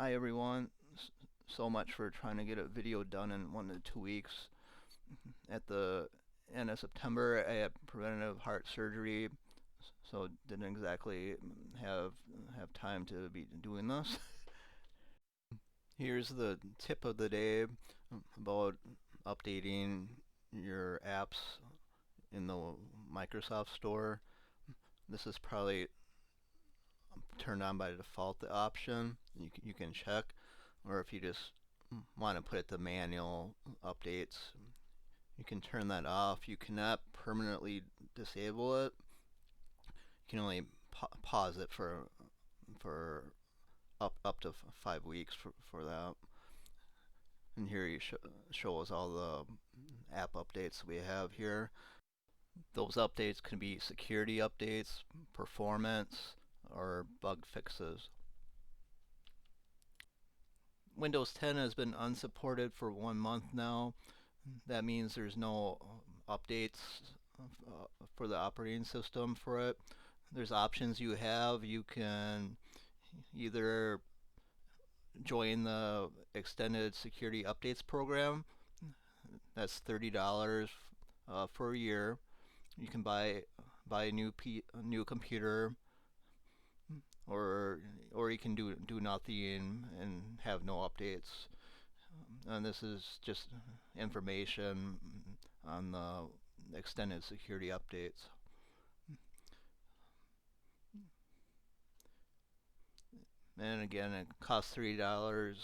Hi everyone. So much for trying to get a video done in 1 to 2 weeks. At the end of September, I had preventive heart surgery, so didn't exactly have time to be doing this. Here's the tip of the day about updating your apps in the Microsoft Store. This is probably turned on by default, the option. You can check, or if you just want to put it to manual updates, you can turn that off. You cannot permanently disable it. You can only pause it for up to 5 weeks for that. And here you shows all the app updates we have here. Those updates can be security updates, performance, or bug fixes. Windows 10 has been unsupported for 1 month now. That means there's no updates for the operating system for it. There's options you have. You can either join the extended security updates program. That's $30 for a year. You can buy a new computer, or you can do nothing and have no updates. And this is just information on the extended security updates. And again, it costs $3.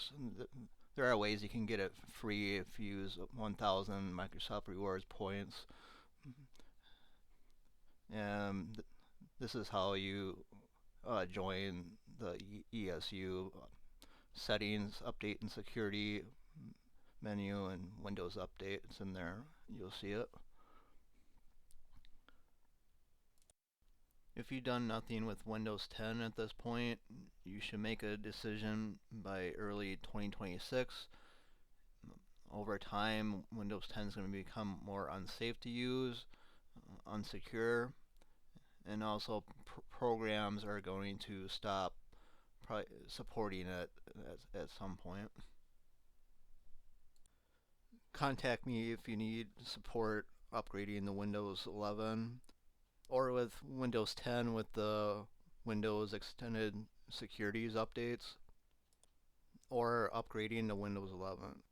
There are ways you can get it free if you use 1,000 Microsoft Rewards points. And this is how you join the ESU settings, update and security menu, and Windows Update. It's in there. You'll see it. If you've done nothing with Windows 10 at this point, you should make a decision by early 2026. Over time, Windows 10 is going to become more unsafe to use, unsecure, and also programs are going to stop supporting it at some point. Contact me if you need support upgrading the Windows 11 or with Windows 10 with the Windows Extended Securities updates, or upgrading to Windows 11.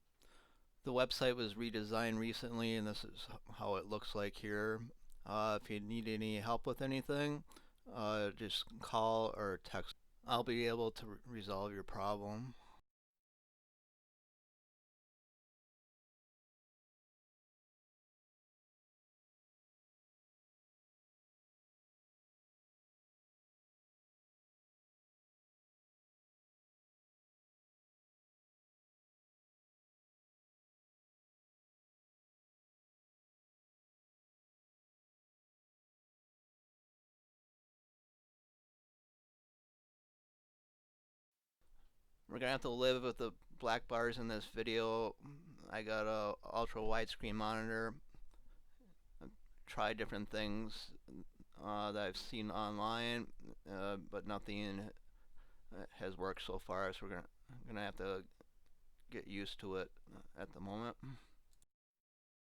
The website was redesigned recently, and this is how it looks like here. If you need any help with anything, just call or text. I'll be able to resolve your problem. We're gonna have to live with the black bars in this video. I got a ultra widescreen monitor. I've tried different things that I've seen online, but nothing has worked so far. So we're gonna have to get used to it at the moment.